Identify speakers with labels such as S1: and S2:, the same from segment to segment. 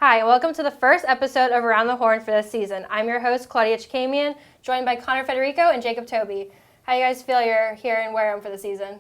S1: Hi, and welcome to the first episode of Around the Horn for this season. I'm your host, Claudia Chakamian, joined by Federico and Jacob Tobey. How do you guys feel you're here in Wareham for the season?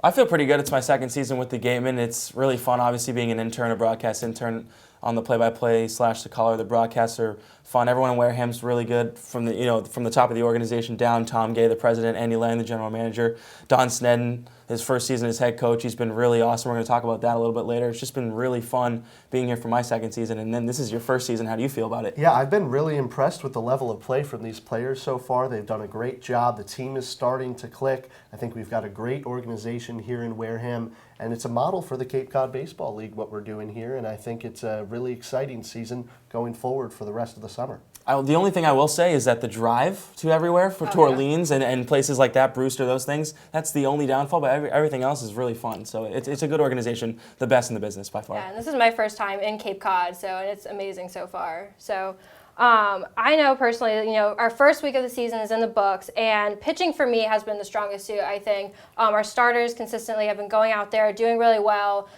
S2: I feel pretty good. It's my second season with the Gatemen. It's really fun, obviously, being an intern, a broadcast intern on the play-by-play / the color of the broadcaster. Fun. Everyone in Wareham's really good from the top of the organization down. Tom Gay, the president, Andy Lang, the general manager, Don Snedden, his first season as head coach. He's been really awesome. We're going to talk about that a little bit later. It's just been really fun being here for my second season, and then this is your first season. How do you feel about it?
S3: Yeah, I've been really impressed with the level of play from these players so far. They've done a great job. The team is starting to click. I think we've got a great organization here in Wareham, and it's a model for the Cape Cod Baseball League, what we're doing here, and I think it's a really exciting season going forward for the rest of the summer.
S2: The only thing I will say is that the drive to everywhere to Orleans and places like that, Brewster, those things, that's the only downfall, but everything else is really fun. So it's a good organization, the best in the business by far.
S1: Yeah, and this is my first time in Cape Cod, and it's amazing so far. So I know personally, our first week of the season is in the books, and pitching for me has been the strongest suit, I think. Our starters consistently have been going out there, doing really well.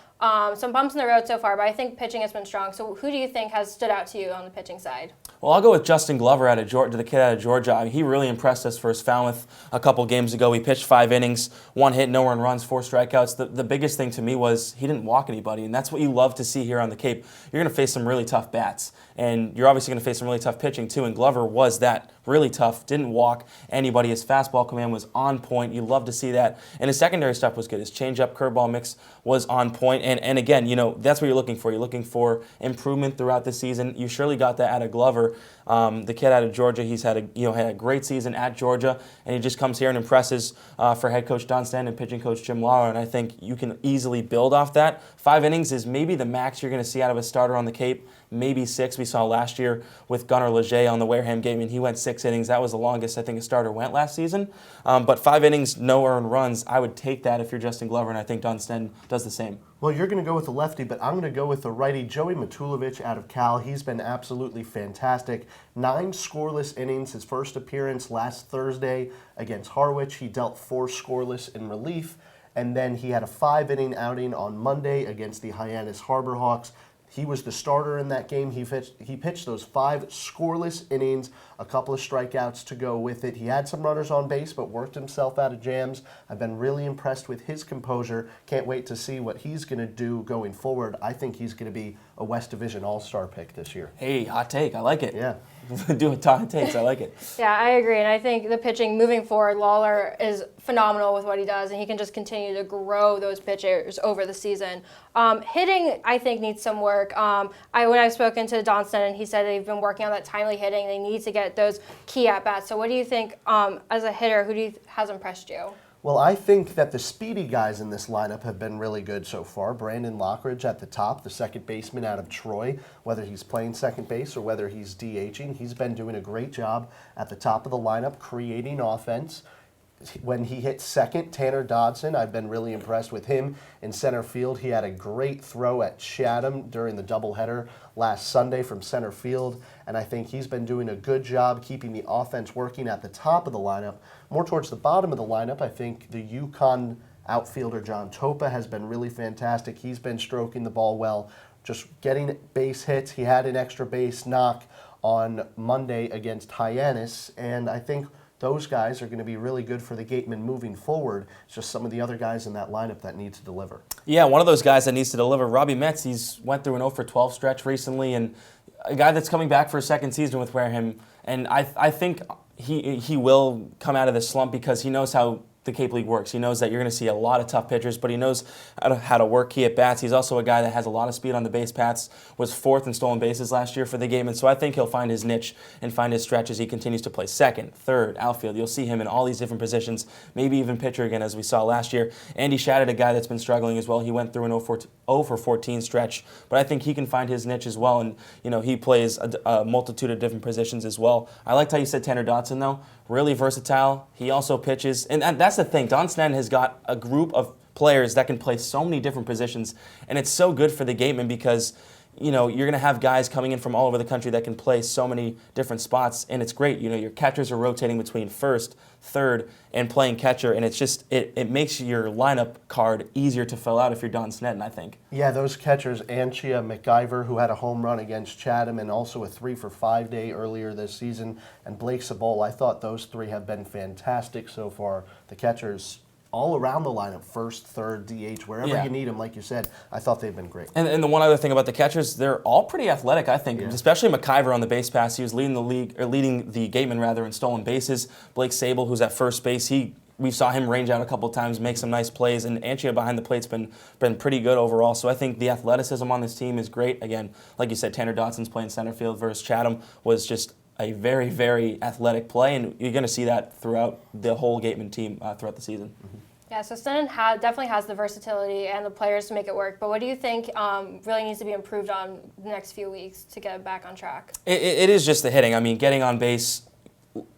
S1: Some bumps in the road so far, but I think pitching has been strong. So who do you think has stood out to you on the pitching side?
S2: Well, I'll go with Justin Glover out of Georgia, the kid out of Georgia. I mean, he really impressed us for his Falmouth a couple games ago. He pitched 5 innings, 1 hit, no earned runs, 4 strikeouts. The biggest thing to me was he didn't walk anybody, and that's what you love to see here on the Cape. You're going to face some really tough bats, and you're obviously going to face some really tough pitching too, and Glover was that. Really tough, didn't walk anybody. His fastball command was on point. You love to see that. And his secondary stuff was good. His changeup, curveball mix was on point. And again, that's what you're looking for. You're looking for improvement throughout the season. You surely got that out of Glover. The kid out of Georgia, he's had a great season at Georgia, and he just comes here and impresses for head coach Don Snedden and pitching coach Jim Lawler. And I think you can easily build off that. 5 innings is maybe the max you're going to see out of a starter on the Cape. Maybe 6. We saw last year with Gunnar Leger on the Wareham Gatemen. He went 6 innings. That was the longest I think a starter went last season. But 5 innings, no earned runs. I would take that if you're Justin Glover, and I think Don Snedden does the same.
S3: Well, you're going to go with the lefty, but I'm going to go with the righty, Joey Matulovich out of Cal. He's been absolutely fantastic. 9 scoreless innings. His first appearance last Thursday against Harwich. He dealt 4 scoreless in relief, and then he had a 5-inning outing on Monday against the Hyannis Harbor Hawks. He was the starter in that game. He pitched those 5 scoreless innings, a couple of strikeouts to go with it. He had some runners on base, but worked himself out of jams. I've been really impressed with his composure. Can't wait to see what he's going to do going forward. I think he's going to be a West Division All-Star pick this year.
S2: Hey, hot take. I like it.
S3: Yeah.
S2: Doing hot takes. I like it.
S1: Yeah, I agree. And I think the pitching moving forward, Lawler is phenomenal with what he does, and he can just continue to grow those pitchers over the season. Hitting, I think, needs some work. When I've spoken to Don Snedden, he said they've been working on that timely hitting. They need to get those key at-bats. So what do you think, as a hitter, who has impressed you?
S3: Well, I think that the speedy guys in this lineup have been really good so far. Brandon Lockridge at the top, the second baseman out of Troy, whether he's playing second base or whether he's DHing, he's been doing a great job at the top of the lineup, creating offense. When he hit second, Tanner Dodson, I've been really impressed with him in center field. He had a great throw at Chatham during the doubleheader last Sunday from center field, and I think he's been doing a good job keeping the offense working at the top of the lineup. More towards the bottom of the lineup, I think the UConn outfielder John Topa has been really fantastic. He's been stroking the ball well, just getting base hits. He had an extra base knock on Monday against Hyannis, and I think those guys are going to be really good for the Gatemen moving forward. It's just some of the other guys in that lineup that need to deliver.
S2: Yeah, one of those guys that needs to deliver, Robbie Metz. He's went through an 0-for-12 stretch recently, and a guy that's coming back for a second season with Wareham. And I think he will come out of this slump because he knows how the Cape League works. He knows that you're going to see a lot of tough pitchers, but he knows how to work key at bats. He's also a guy that has a lot of speed on the base paths, was 4th in stolen bases last year for the game, and so I think he'll find his niche and find his stretch as he continues to play second, third, outfield. You'll see him in all these different positions, maybe even pitcher again as we saw last year. Andy Shattuck, a guy that's been struggling as well. He went through an 0-for-14 stretch, but I think he can find his niche as well, and he plays a multitude of different positions as well. I liked how you said Tanner Dodson, though. Really versatile. He also pitches, and that's the thing. Don Snedden has got a group of players that can play so many different positions, and it's so good for the Gatemen because you're going to have guys coming in from all over the country that can play so many different spots, and it's great. Your catchers are rotating between first, third, and playing catcher, and it's just it makes your lineup card easier to fill out if you're Don Sneddon, I think.
S3: Yeah, those catchers, Anchia McIver, who had a home run against Chatham, and also a 3-for-5 day earlier this season, and Blake Sabol, I thought those three have been fantastic so far. The catchers all around the lineup, first, third, DH, wherever you need them, like you said, I thought they've been great.
S2: And the one other thing about the catchers, they're all pretty athletic, I think. Yeah. Especially McIver on the base pass. He was leading the Gatemen in stolen bases. Blake Sabol, who's at first base, we saw him range out a couple of times, make some nice plays, and Anchia behind the plate's been pretty good overall. So I think the athleticism on this team is great. Again, like you said, Tanner Dotson's playing center field versus Chatham was just a very, very athletic play, and you're going to see that throughout the whole Gatemen team throughout the season. Mm-hmm.
S1: Yeah, so Sneddon definitely has the versatility and the players to make it work, but what do you think really needs to be improved on the next few weeks to get back on track?
S2: It is just the hitting. I mean, getting on base,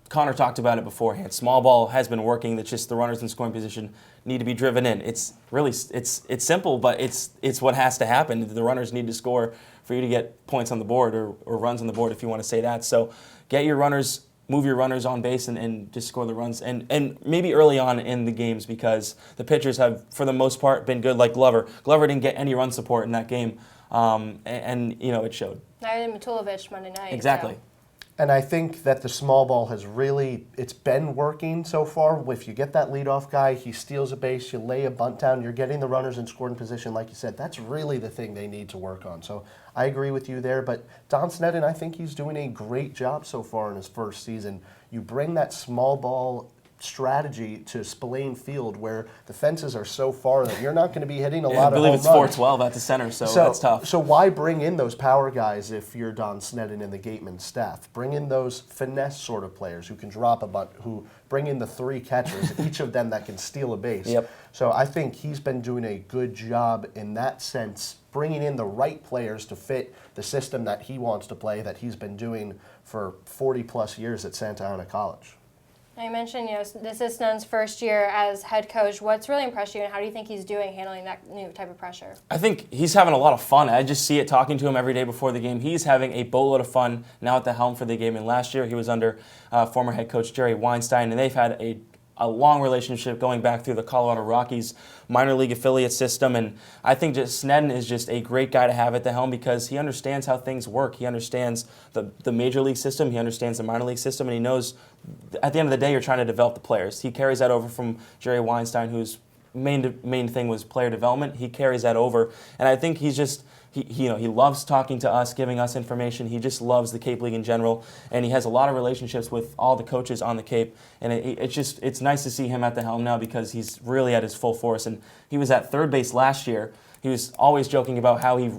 S2: Connor talked about it beforehand. Small ball has been working. That's just the runners in scoring position need to be driven in. It's really it's simple, but it's what has to happen. The runners need to score for you to get points on the board or runs on the board, if you want to say that. So get your runners, move your runners on base and just score the runs. And maybe early on in the games, because the pitchers have, for the most part, been good, like Glover. Glover didn't get any run support in that game, and it showed.
S1: Neither did Matulovich Monday night.
S2: Exactly.
S1: So.
S3: And I think that the small ball has it's been working so far. If you get that leadoff guy, he steals a base, you lay a bunt down, you're getting the runners in scoring position, like you said. That's really the thing they need to work on. So I agree with you there. But Don Sneddon, I think he's doing a great job so far in his first season. You bring that small ball strategy to Spillane Field, where the fences are so far that you're not going to be hitting a lot of home runs.
S2: I believe it's 412 at the center, so that's tough.
S3: So why bring in those power guys if you're Don Sneddon and the Gatemen staff? Bring in those finesse sort of players who can drop a bunt, who bring in the three catchers, each of them that can steal a base.
S2: Yep.
S3: So I think he's been doing a good job in that sense, bringing in the right players to fit the system that he wants to play, that he's been doing for 40-plus years at Santa Ana College.
S1: You mentioned, this is Sneddon's first year as head coach. What's really impressed you, and how do you think he's doing handling that new type of pressure?
S2: I think he's having a lot of fun. I just see it talking to him every day before the game. He's having a boatload of fun now at the helm for the game. And last year he was under former head coach Jerry Weinstein, and they've had a long relationship going back through the Colorado Rockies minor league affiliate system. And I think Sneddon is just a great guy to have at the helm because he understands how things work. He understands the major league system. He understands the minor league system. And he knows at the end of the day you're trying to develop the players. He carries that over from Jerry Weinstein, whose main thing was player development. He carries that over. And I think he's just... He loves talking to us, giving us information. He just loves the Cape League in general, and he has a lot of relationships with all the coaches on the Cape. And it's nice to see him at the helm now because he's really at his full force. And he was at third base last year. He was always joking about how he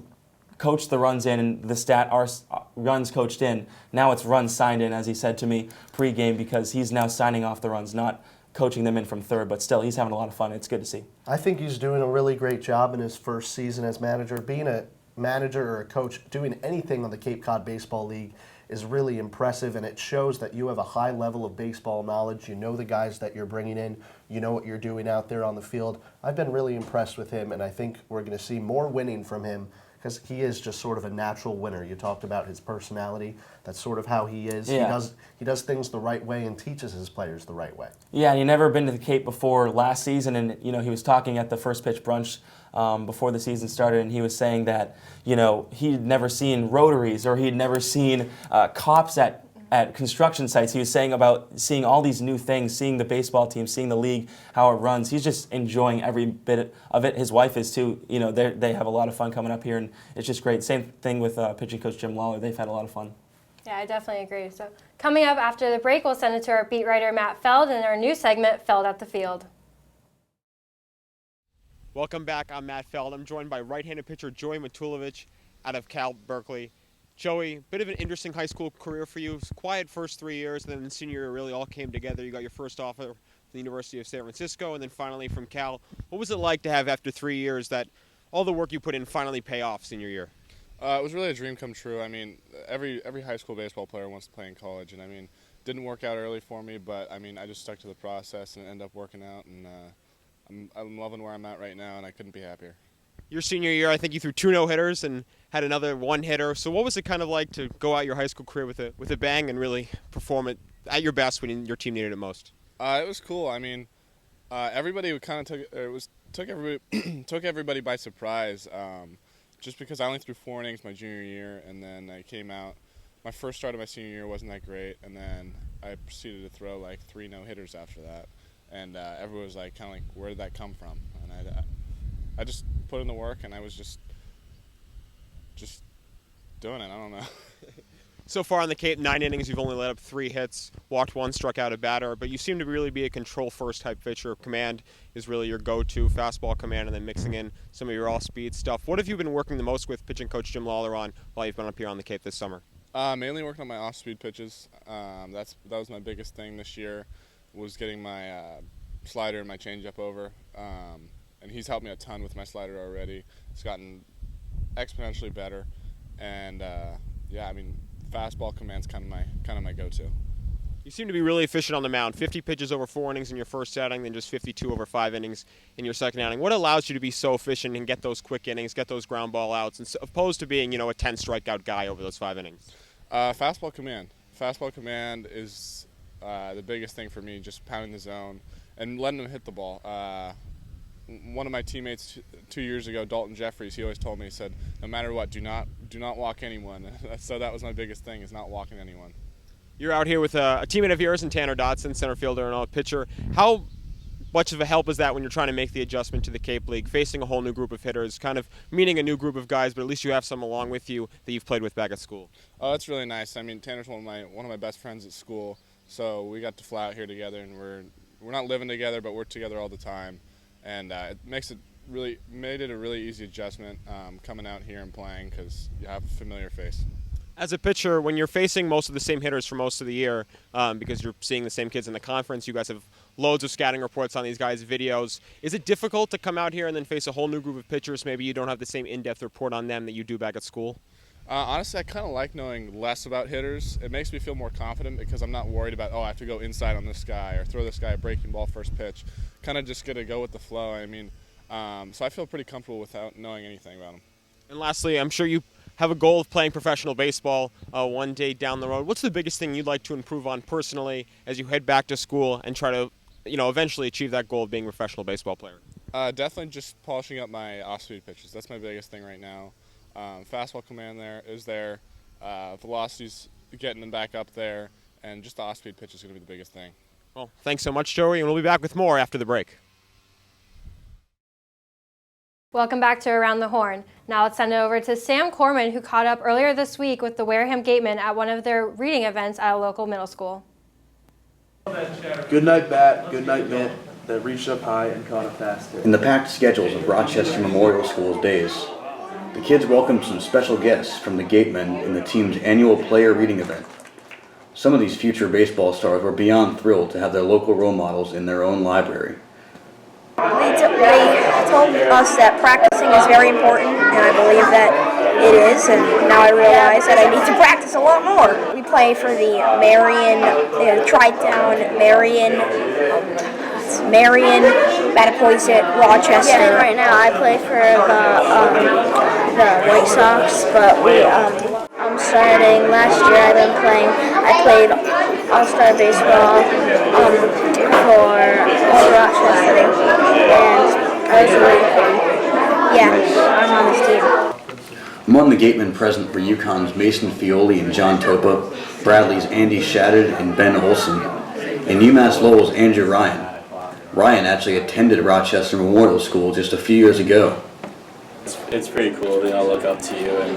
S2: coached the runs in and the stat are runs coached in. Now it's runs signed in, as he said to me pre-game, because he's now signing off the runs, not coaching them in from third, but still he's having a lot of fun. It's good to see.
S3: I think he's doing a really great job in his first season as manager. Being a manager or a coach doing anything on the Cape Cod Baseball League is really impressive, and it shows that you have a high level of baseball knowledge. You know the guys that you're bringing in. You know what you're doing out there on the field. I've been really impressed with him, and I think we're going to see more winning from him because he is just sort of a natural winner. You talked about his personality. That's sort of how he is.
S2: Yeah.
S3: He does things the right way and teaches his players the right way.
S2: Yeah, and he'd never been to the Cape before last season, and he was talking at the first pitch brunch before the season started, and he was saying that he'd never seen rotaries or he'd never seen cops at construction sites. He was saying about seeing all these new things, seeing the baseball team, seeing the league, how it runs. He's just enjoying every bit of it. His wife is too. They have a lot of fun coming up here, and it's just great. Same thing with pitching coach Jim Lawler. They've had a lot of fun.
S1: Yeah, I definitely agree. So coming up after the break, we'll send it to our beat writer Matt Feld in our new segment, Feld at the Field.
S4: Welcome back. I'm Matt Feld. I'm joined by right-handed pitcher Joey Matulovich out of Cal Berkeley. Joey, bit of an interesting high school career for you. Quiet first 3 years, and then the senior year really all came together. You got your first offer from the University of San Francisco, and then finally from Cal. What was it like to have, after 3 years, that all the work you put in finally pay off senior year?
S5: It was really a dream come true. I mean, every high school baseball player wants to play in college, and I mean, didn't work out early for me, but I mean, I just stuck to the process and it ended up working out, and I'm loving where I'm at right now, and I couldn't be happier.
S4: Your senior year, I think you threw 2 no-hitters and had another 1-hitter. So what was it kind of like to go out your high school career with a bang and really perform it at your best when your team needed it most?
S5: It was cool. I mean, everybody kind of took everybody by surprise. Just because I only threw 4 innings my junior year, and then I came out. My first start of my senior year wasn't that great, and then I proceeded to throw like 3 no-hitters after that. And everyone was like, kind of like, where did that come from? And I just put in the work, and I was just doing it. I don't know.
S4: So far on the Cape, 9 innings, you've only let up 3 hits, walked 1, struck out a batter, but you seem to really be a control-first type pitcher. Command is really your go-to, fastball command, and then mixing in some of your all-speed stuff. What have you been working the most with pitching coach Jim Lawler on while you've been up here on the Cape this summer?
S5: Mainly working on my off-speed pitches. That was my biggest thing this year, was getting my slider and my changeup over. And he's helped me a ton with my slider already. It's gotten exponentially better, and yeah, I mean, fastball command's kind of my go-to.
S4: You seem to be really efficient on the mound. 50 pitches over 4 innings in your first outing, then just 52 over 5 innings in your second outing. What allows you to be so efficient and get those quick innings, get those ground ball outs, as opposed to being, a 10 strikeout guy over those 5 innings?
S5: Fastball command. Fastball command is the biggest thing for me. Just pounding the zone and letting them hit the ball. One of my teammates 2 years ago, Dalton Jeffries, he always told me, he said, no matter what, do not walk anyone. So that was my biggest thing, is not walking anyone.
S4: You're out here with a teammate of yours in Tanner Dotson, center fielder and all pitcher. How much of a help is that when you're trying to make the adjustment to the Cape League, facing a whole new group of hitters, kind of meeting a new group of guys, but at least you have some along with you that you've played with back at school?
S5: Oh, that's really nice. I mean, Tanner's one of my best friends at school, so we got to fly out here together, and we're not living together, but we're together all the time. And it made it a really easy adjustment coming out here and playing, because you have a familiar face.
S4: As a pitcher, when you're facing most of the same hitters for most of the year, because you're seeing the same kids in the conference, you guys have loads of scouting reports on these guys' videos. Is it difficult to come out here and then face a whole new group of pitchers? Maybe you don't have the same in-depth report on them that you do back at school?
S5: Honestly, I kind of like knowing less about hitters. It makes me feel more confident, because I'm not worried about, I have to go inside on this guy or throw this guy a breaking ball first pitch. Kind of just going to go with the flow. I mean, so I feel pretty comfortable without knowing anything about him.
S4: And lastly, I'm sure you have a goal of playing professional baseball one day down the road. What's the biggest thing you'd like to improve on personally as you head back to school and try to, eventually achieve that goal of being a professional baseball player?
S5: Definitely just polishing up my off-speed pitches. That's my biggest thing right now. Fastball command is there, velocity's getting them back up there, and just the off-speed pitch is going to be the biggest thing.
S4: Well, thanks so much, Joey, and we'll be back with more after the break.
S1: Welcome back to Around the Horn. Now let's send it over to Sam Corman, who caught up earlier this week with the Wareham Gatemen at one of their reading events at a local middle school.
S6: Good night bat, good night mitt that reached up high and caught a fast hit.
S7: In the packed schedules of Rochester Memorial School's days, the kids welcomed some special guests from the Gatemen in the team's annual player reading event. Some of these future baseball stars were beyond thrilled to have their local role models in their own library.
S8: They told us that practicing is very important, and I believe that it is, and now I realize that I need to practice a lot more. We play for the Tri-Town, Marion, Mattapoisett, Rochester. Yeah, right now I play for the White Sox, but I'm starting last year. I played all-star baseball for Rochester, and it was really fun. Yeah, I'm on this team.
S7: Among the Gatemen present were UConn's Mason Fioli and John Topa, Bradley's Andy Shaddad and Ben Olson, and UMass Lowell's Andrew Ryan. Ryan actually attended Rochester Memorial School just a few years ago.
S9: It's pretty cool. They all look up to you, and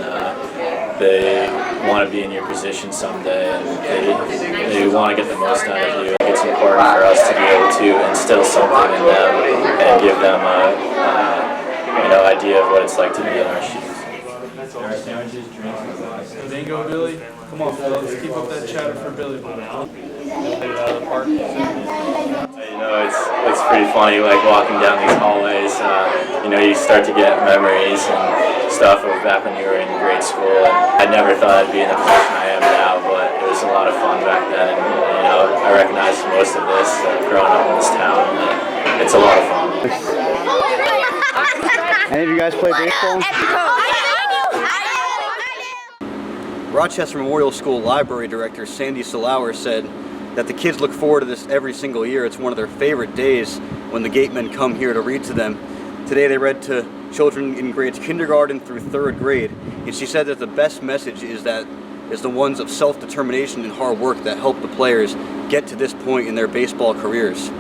S9: they want to be in your position someday, and they want to get the most out of you. It's important for us to be able to instill something in them and give them a idea of what it's like to be in our shoes.
S6: Sandwiches, drinks. There you go, Billy. Come on, fellas, keep up that chatter for Billy. Play it out of the park.
S9: It's pretty funny, like walking down these hallways. You start to get memories and stuff of back when you were in grade school. And I never thought I'd be in the position I am now, but it was a lot of fun back then. And I recognize most of this growing up in this town. And it's a lot of fun.
S7: Any of you guys play baseball? Rochester Memorial School Library Director Sandy Solauer said that the kids look forward to this every single year. It's one of their favorite days when the Gatemen come here to read to them. Today they read to children in grades kindergarten through 3rd grade, and she said that the best message is the ones of self-determination and hard work that help the players get to this point in their baseball careers.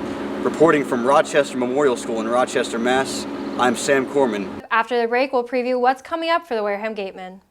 S7: Reporting from Rochester Memorial School in Rochester, Mass., I'm Sam Corman.
S1: After the break, we'll preview what's coming up for the Wareham Gatemen.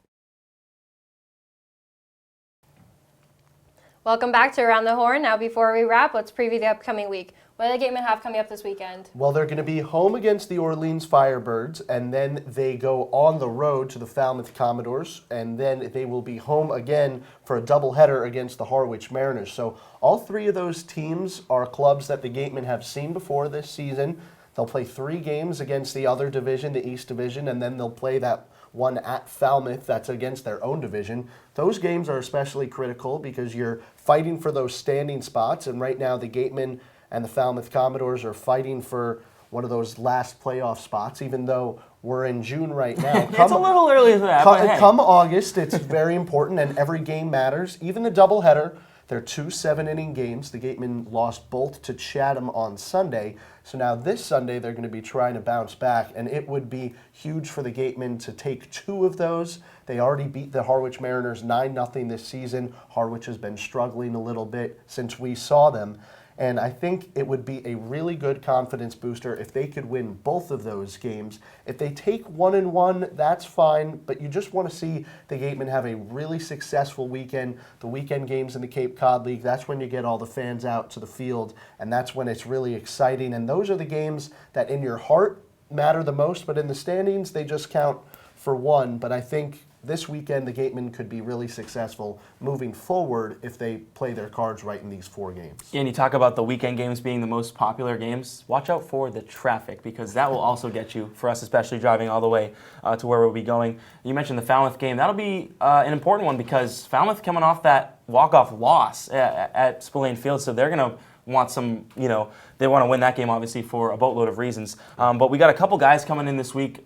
S1: Welcome back to Around the Horn. Now, before we wrap, let's preview the upcoming week. What do the Gatemen have coming up this weekend?
S3: Well, they're going to be home against the Orleans Firebirds, and then they go on the road to the Falmouth Commodores, and then they will be home again for a doubleheader against the Harwich Mariners. So all 3 of those teams are clubs that the Gatemen have seen before this season. They'll play 3 games against the other division, the East Division, and then they'll play that one at Falmouth that's against their own division. Those games are especially critical because you're fighting for those standing spots, and right now the Gatemen and the Falmouth Commodores are fighting for one of those last playoff spots, even though we're in June right now.
S2: It's a little early for that, but hey.
S3: Come August, it's very important, and every game matters. Even the doubleheader, they're 2 7-inning games. The Gatemen lost both to Chatham on Sunday, so now this Sunday they're going to be trying to bounce back, and it would be huge for the Gatemen to take 2 of those. They already beat the Harwich Mariners 9-0 this season. Harwich has been struggling a little bit since we saw them. And I think it would be a really good confidence booster if they could win both of those games. If they take 1-1, that's fine, but you just want to see the Gatemen have a really successful weekend. The weekend games in the Cape Cod League, that's when you get all the fans out to the field, and that's when it's really exciting. And those are the games that in your heart matter the most, but in the standings, they just count for 1. But I think this weekend, the Gatemen could be really successful moving forward if they play their cards right in these 4 games.
S2: And you talk about the weekend games being the most popular games. Watch out for the traffic, because that will also get you, for us especially driving all the way to where we'll be going. You mentioned the Falmouth game. That'll be an important one because Falmouth coming off that walk-off loss at Spillane Field, so they're going to want some, they want to win that game obviously for a boatload of reasons. But we got a couple guys coming in this week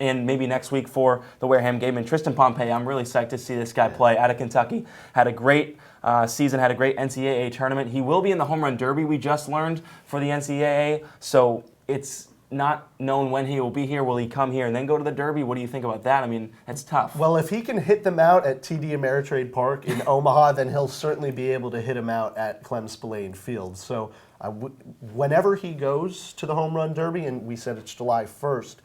S2: and maybe next week for the Wareham Gatemen. Tristan Pompey, I'm really psyched to see this guy play out of Kentucky. Had a great season, had a great NCAA tournament. He will be in the Home Run Derby, we just learned, for the NCAA. So it's not known when he will be here. Will he come here and then go to the Derby? What do you think about that? I mean, it's tough.
S3: Well, if he can hit them out at TD Ameritrade Park in Omaha, then he'll certainly be able to hit them out at Clem Spillane Field. So whenever he goes to the Home Run Derby, and we said it's July 1st,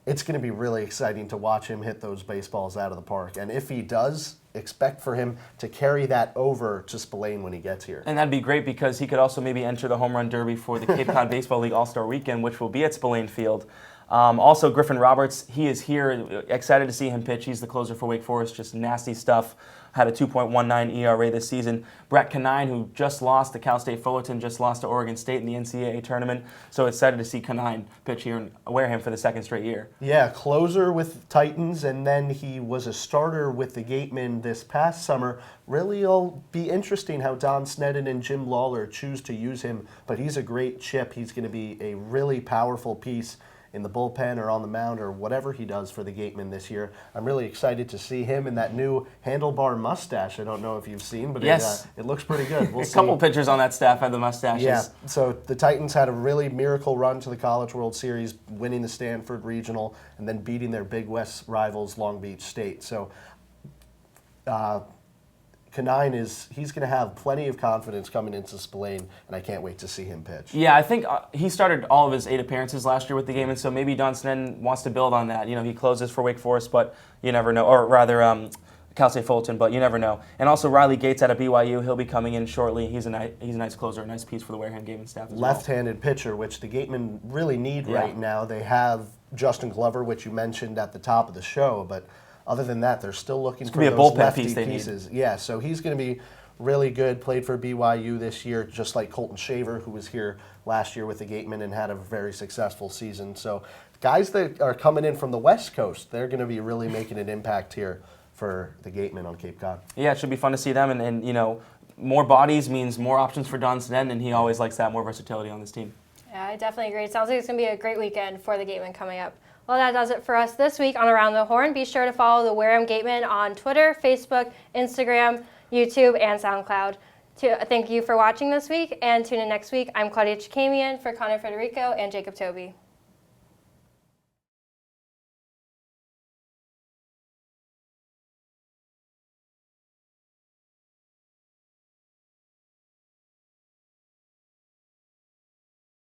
S3: it's going to be really exciting to watch him hit those baseballs out of the park. And if he does, expect for him to carry that over to Spillane when he gets here.
S2: And that'd be great because he could also maybe enter the Home Run Derby for the Cape Cod Baseball League All-Star Weekend, which will be at Spillane Field. Also, Griffin Roberts, he is here. Excited to see him pitch. He's the closer for Wake Forest, just nasty stuff. Had a 2.19 ERA this season. Brett Canine, who just lost to Cal State Fullerton, just lost to Oregon State in the NCAA tournament. So excited to see Canine pitch here in Wareham for the 2nd straight year.
S3: Yeah, closer with Titans, and then he was a starter with the Gatemen this past summer. Really, it'll be interesting how Don Sneddon and Jim Lawler choose to use him, but he's a great chip. He's going to be a really powerful piece in the bullpen or on the mound or whatever he does for the Gatemen this year. I'm really excited to see him in that new handlebar mustache. I don't know if you've seen, but
S2: yes,
S3: it looks pretty good. We'll
S2: a
S3: see.
S2: couple pitchers on that staff had the mustaches.
S3: Yeah, so the Titans had a really miracle run to the College World Series, winning the Stanford Regional and then beating their Big West rivals, Long Beach State. So Canine he's going to have plenty of confidence coming into Spillane, and I can't wait to see him pitch.
S2: Yeah, I think he started all of his 8 appearances last year with the game, and so maybe Don Sneddon wants to build on that. He closes for Wake Forest, but you never know, or rather Cal State Fullerton, but you never know. And also Riley Gates out of BYU, he'll be coming in shortly. He's a nice closer, a nice piece for the Wareham Gatemen staff as
S3: Left-handed pitcher, which the Gatemen really need right now. They have Justin Glover, which you mentioned at the top of the show, but other than that, they're still looking for those lefty pieces. Yeah, so he's going to be really good. Played for BYU this year, just like Colton Shaver, who was here last year with the Gatemen and had a very successful season. So guys that are coming in from the West Coast, they're going to be really making an impact here for the Gatemen on Cape Cod.
S2: Yeah, it should be fun to see them, and more bodies means more options for Don Sneddon, and he always likes that more versatility on this team.
S1: Yeah, I definitely agree. It sounds like it's going to be a great weekend for the Gatemen coming up. Well, that does it for us this week on Around the Horn. Be sure to follow the Wareham Gatemen on Twitter, Facebook, Instagram, YouTube, and SoundCloud. Thank you for watching this week, and tune in next week. I'm Claudia Chakamian for Connor, Federico, and Jacob Tobey.